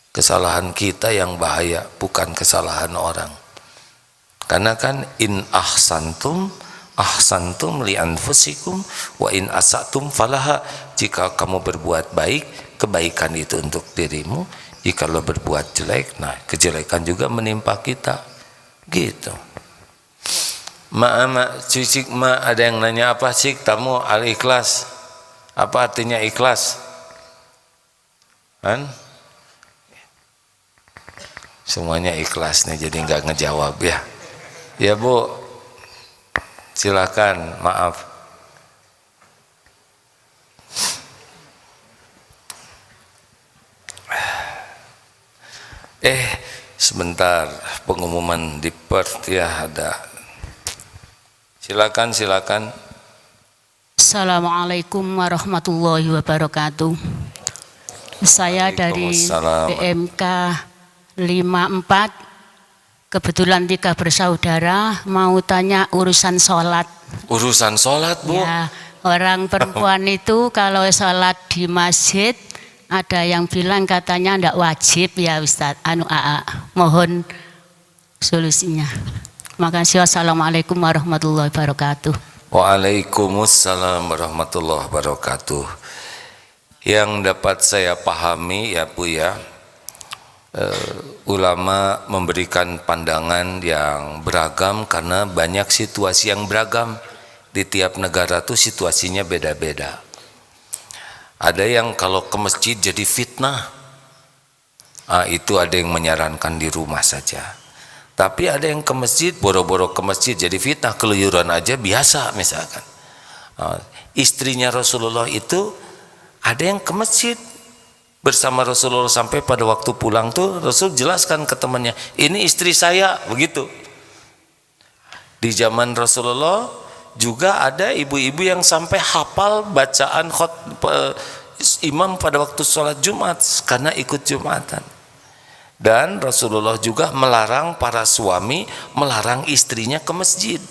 Speaker 1: Kesalahan kita yang bahaya, bukan kesalahan orang. Karena kan in ahsantum li anfusikum wa in asatum falaha. Jika kamu berbuat baik, kebaikan itu untuk dirimu. Jika lo berbuat jelek, nah kejelekan juga menimpa kita. Gitu. Cicik ada yang nanya apa sih tamu al-ikhlas? Apa artinya ikhlas? Kan? Semuanya ikhlas nih, jadi nggak ngejawab ya. Ya Bu, silakan, maaf. Sebentar, pengumuman di Perth ya ada. Silakan.
Speaker 5: Assalamualaikum warahmatullahi wabarakatuh. Saya dari
Speaker 1: Waalaikumsalam.
Speaker 5: PMK 54. Kebetulan 3 bersaudara, mau tanya urusan sholat.
Speaker 1: Urusan sholat Bu?
Speaker 5: Ya, orang perempuan itu kalau sholat di masjid, ada yang bilang katanya tidak wajib ya Ustadz. Mohon solusinya. Makasih. Wassalamualaikum warahmatullahi wabarakatuh.
Speaker 1: Waalaikumsalam warahmatullahi wabarakatuh. Yang dapat saya pahami ya Bu ya, ulama memberikan pandangan yang beragam karena banyak situasi yang beragam. Di tiap negara tuh situasinya beda-beda. Ada yang kalau ke masjid jadi fitnah, itu ada yang menyarankan di rumah saja. Tapi ada yang ke masjid, boro-boro ke masjid jadi fitnah, keluyuran aja biasa misalkan. Istrinya Rasulullah itu ada yang ke masjid bersama Rasulullah, sampai pada waktu pulang tuh Rasul jelaskan ke temannya, ini istri saya, begitu. Di zaman Rasulullah juga ada ibu-ibu yang sampai hafal bacaan imam pada waktu sholat Jumat karena ikut Jumatan. Dan Rasulullah juga melarang para suami melarang istrinya ke masjid.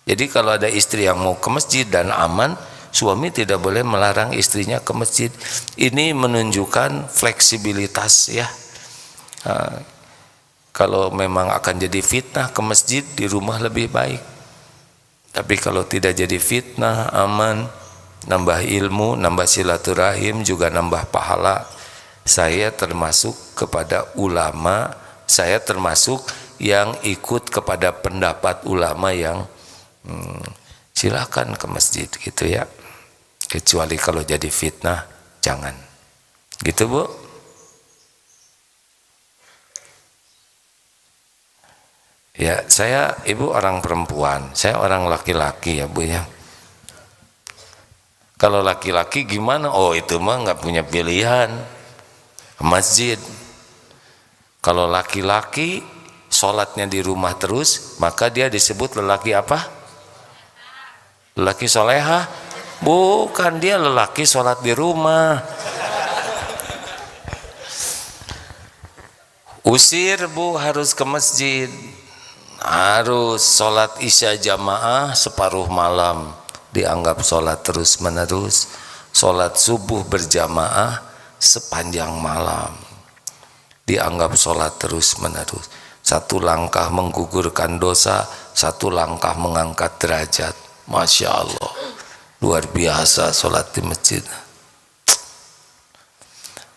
Speaker 1: Jadi kalau ada istri yang mau ke masjid dan aman, suami tidak boleh melarang istrinya ke masjid. Ini menunjukkan fleksibilitas ya. Kalau memang akan jadi fitnah ke masjid, di rumah lebih baik. Tapi kalau tidak jadi fitnah, aman, nambah ilmu, nambah silaturahim, juga nambah pahala. Saya termasuk kepada ulama, saya termasuk yang ikut kepada pendapat ulama yang silakan ke masjid gitu ya. Kecuali kalau jadi fitnah, jangan. Gitu Bu. Ya, saya, Ibu orang perempuan, saya orang laki-laki ya Bu ya. Kalau laki-laki gimana? Oh itu mah nggak punya pilihan, ke masjid. Kalau laki-laki sholatnya di rumah terus, maka dia disebut lelaki apa? Lelaki soleha? Bukan, dia lelaki sholat di rumah. Usir Bu, harus ke masjid. Harus sholat isya jamaah separuh malam, dianggap sholat terus menerus. Sholat subuh berjamaah sepanjang malam, dianggap sholat terus menerus. Satu langkah menggugurkan dosa, satu langkah mengangkat derajat. Masya Allah, luar biasa sholat di masjid.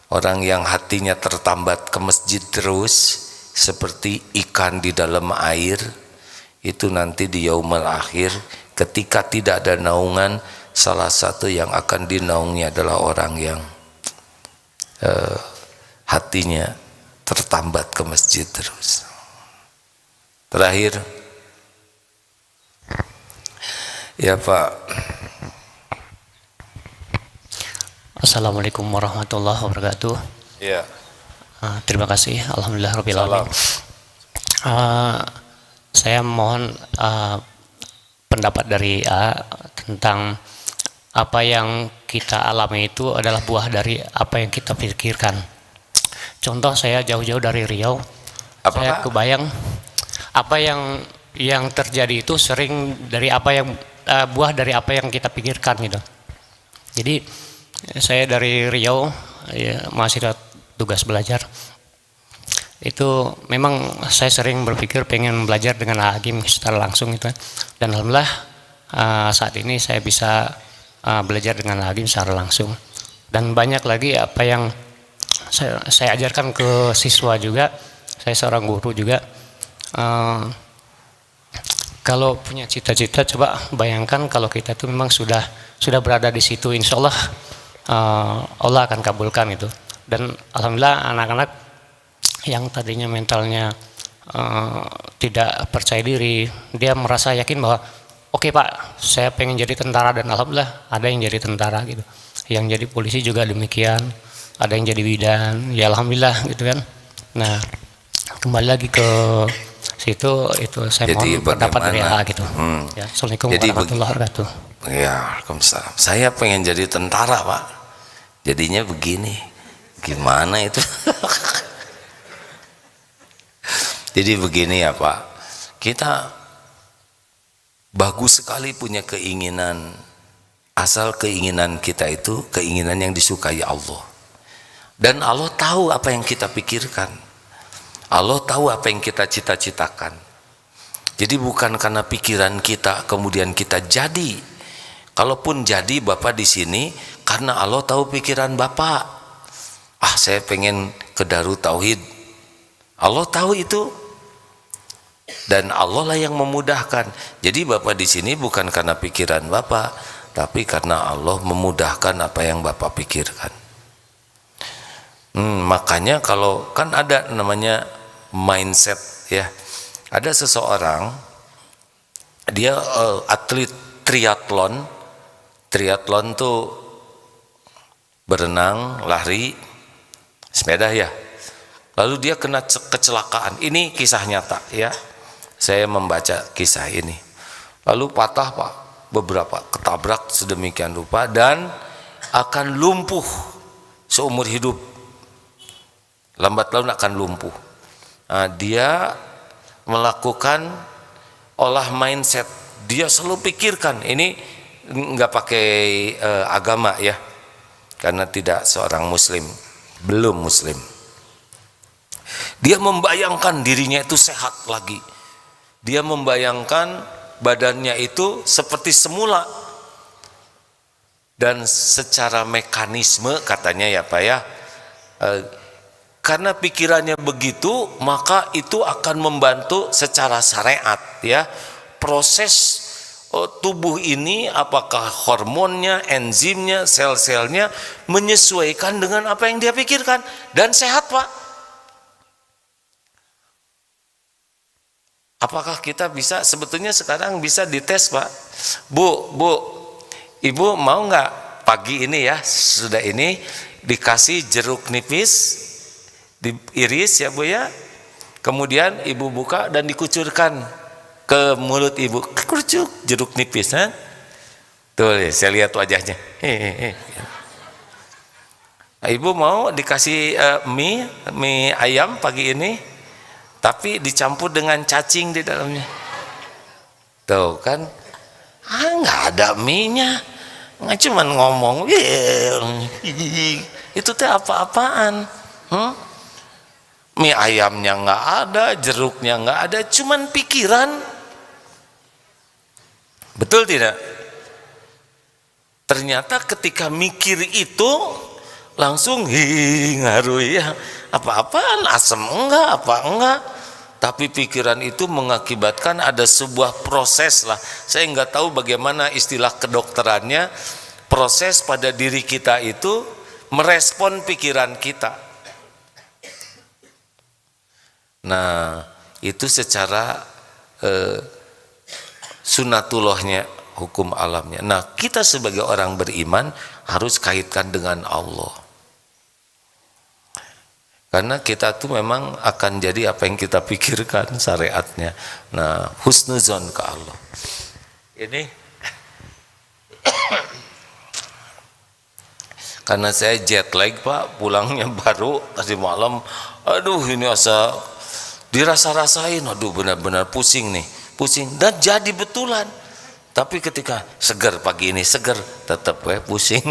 Speaker 1: Orang yang hatinya tertambat ke masjid terus, seperti ikan di dalam air, itu nanti di yaumul akhir ketika tidak ada naungan, salah satu yang akan dinaungi adalah orang yang hatinya tertambat ke masjid terus. Terakhir ya Pak.
Speaker 6: Assalamualaikum warahmatullahi wabarakatuh.
Speaker 1: Ya.
Speaker 6: Terima kasih, alhamdulillah rabbil alamin. Saya mohon pendapat dari tentang apa yang kita alami itu adalah buah dari apa yang kita pikirkan. Contoh, saya jauh-jauh dari Riau. Saya kebayang apa yang terjadi itu sering dari apa yang buah dari apa yang kita pikirkan gitu. Jadi saya dari Riau ya, mahasiswa tugas belajar. Itu memang saya sering berpikir pengen belajar dengan Al-Hakim secara langsung itu. Dan alhamdulillah saat ini saya bisa belajar dengan Al-Hakim secara langsung. Dan banyak lagi apa yang saya ajarkan ke siswa juga. Saya seorang guru juga. Kalau punya cita-cita, coba bayangkan kalau kita itu memang sudah berada di situ, insya Allah Allah akan kabulkan itu. Dan alhamdulillah anak-anak yang tadinya mentalnya tidak percaya diri, dia merasa yakin bahwa oke Pak, saya pengen jadi tentara, dan alhamdulillah ada yang jadi tentara gitu. Yang jadi polisi juga demikian, ada yang jadi bidan, ya alhamdulillah gitu kan. Nah, kembali lagi ke situ, itu saya mohon pendapat dari gitu. Ya, Assalamualaikum warahmatullahi wabarakatuh.
Speaker 1: Ya, Waalaikumsalam. Saya pengen jadi tentara Pak, jadinya begini, gimana itu? Jadi begini ya Pak, kita bagus sekali punya keinginan, asal keinginan kita itu keinginan yang disukai Allah. Dan Allah tahu apa yang kita pikirkan, Allah tahu apa yang kita cita-citakan. Jadi bukan karena pikiran kita kemudian kita jadi. Kalaupun jadi Bapak di sini karena Allah tahu pikiran Bapak. Saya pengen ke Darut Tauhid. Allah tahu itu. Dan Allah lah yang memudahkan. Jadi Bapak di sini bukan karena pikiran Bapak, tapi karena Allah memudahkan apa yang Bapak pikirkan. Makanya kalau kan ada namanya mindset ya. Ada seseorang dia atlet triathlon. Triathlon tuh berenang, lari, sepeda ya. Lalu dia kena kecelakaan. Ini kisah nyata ya. Saya membaca kisah ini. Lalu patah Pak, beberapa ketabrak sedemikian rupa dan akan lumpuh seumur hidup. Lambat laun akan lumpuh. Dia melakukan olah mindset. dia selalu pikirkan. Ini nggak pakai agama ya, karena tidak seorang muslim, belum muslim. Dia membayangkan dirinya itu sehat lagi, dia membayangkan badannya itu seperti semula, dan secara mekanisme katanya ya Pak ya, karena pikirannya begitu, maka itu akan membantu secara syariat ya, proses tubuh ini, apakah hormonnya, enzimnya, sel-selnya menyesuaikan dengan apa yang dia pikirkan, dan sehat Pak. Apakah kita bisa, sebetulnya sekarang bisa dites Pak. Bu, Ibu mau nggak pagi ini ya, sudah ini dikasih jeruk nipis, diiris ya Bu ya, kemudian Ibu buka dan dikucurkan ke mulut Ibu, kerucuk jeruk nipis, ha? Tuh saya lihat wajahnya. Ibu mau dikasih mie ayam pagi ini, tapi dicampur dengan cacing di dalamnya. Tuh kan, nggak ada mie-nya, nggak cuman ngomong, itu teh apa-apaan? Mie ayamnya nggak ada, jeruknya nggak ada, cuman pikiran. Betul tidak? Ternyata ketika mikir itu langsung ngaruh ya, apa-apaan, asam enggak, apa enggak, tapi pikiran itu mengakibatkan ada sebuah proses lah. Saya nggak tahu bagaimana istilah kedokterannya, proses pada diri kita itu merespon pikiran kita. Nah itu secara sunatullahnya, hukum alamnya. Nah kita sebagai orang beriman harus kaitkan dengan Allah, karena kita tuh memang akan jadi apa yang kita pikirkan syariatnya. Nah husnuzon ke Allah ini karena saya jet lag Pak, pulangnya baru tadi malam, aduh ini asa dirasa-rasain, aduh benar-benar pusing nih, pusing, dan jadi betulan. Tapi ketika seger pagi ini, seger, tetap pusing.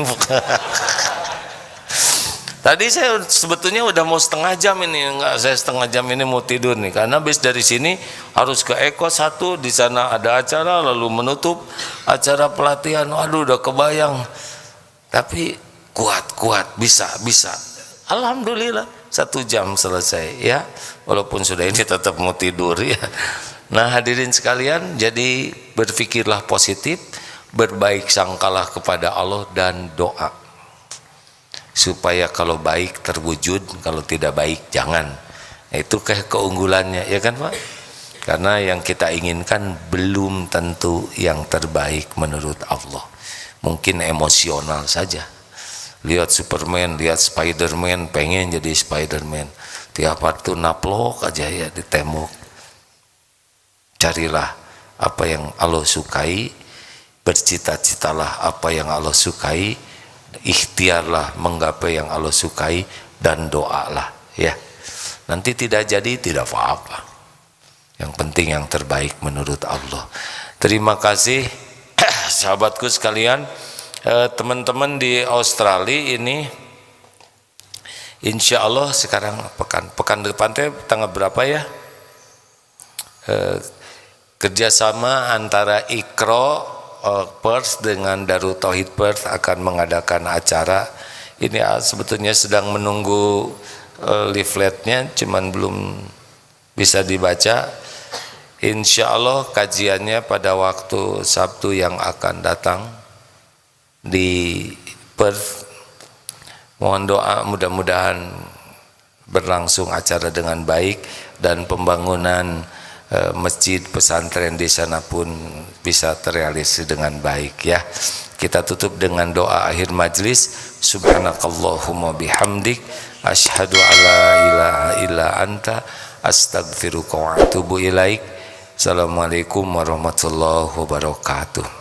Speaker 1: Tadi saya sebetulnya udah mau setengah jam ini, enggak, saya setengah jam ini mau tidur nih, karena habis dari sini harus ke Eko 1, di sana ada acara, lalu menutup acara pelatihan. Waduh udah kebayang, tapi kuat, bisa. Alhamdulillah 1 jam selesai ya, walaupun sudah ini tetap mau tidur ya. Nah hadirin sekalian, jadi berpikirlah positif, berbaik sangkalah kepada Allah, dan doa supaya kalau baik terwujud, kalau tidak baik jangan. Itu kayak keunggulannya ya kan Pak, karena yang kita inginkan belum tentu yang terbaik menurut Allah, mungkin emosional saja. Lihat Superman, lihat Spiderman, pengen jadi Spiderman, tiap waktu naplok aja ya di tembok. Carilah apa yang Allah sukai, bercita-citalah apa yang Allah sukai, ikhtiarlah menggapai yang Allah sukai, dan doalah ya. Nanti tidak jadi tidak apa-apa, yang penting yang terbaik menurut Allah. Terima kasih sahabatku sekalian. Teman-teman di Australia ini insya Allah sekarang pekan depan tanggal berapa ya, kerjasama antara Iqra Perth dengan Darut Tauhid Perth akan mengadakan acara ini. Sebetulnya sedang menunggu leafletnya, cuman belum bisa dibaca. Insya Allah kajiannya pada waktu Sabtu yang akan datang di Perth. Mohon doa mudah-mudahan berlangsung acara dengan baik, dan pembangunan masjid pesantren di sana pun bisa terrealisasi dengan baik ya. Kita tutup dengan doa akhir majlis. Subhanakallahumma bihamdik, asyhadu alla ilaha illa anta, astaghfiruka wa atubu ilaik. Assalamualaikum warahmatullahi wabarakatuh.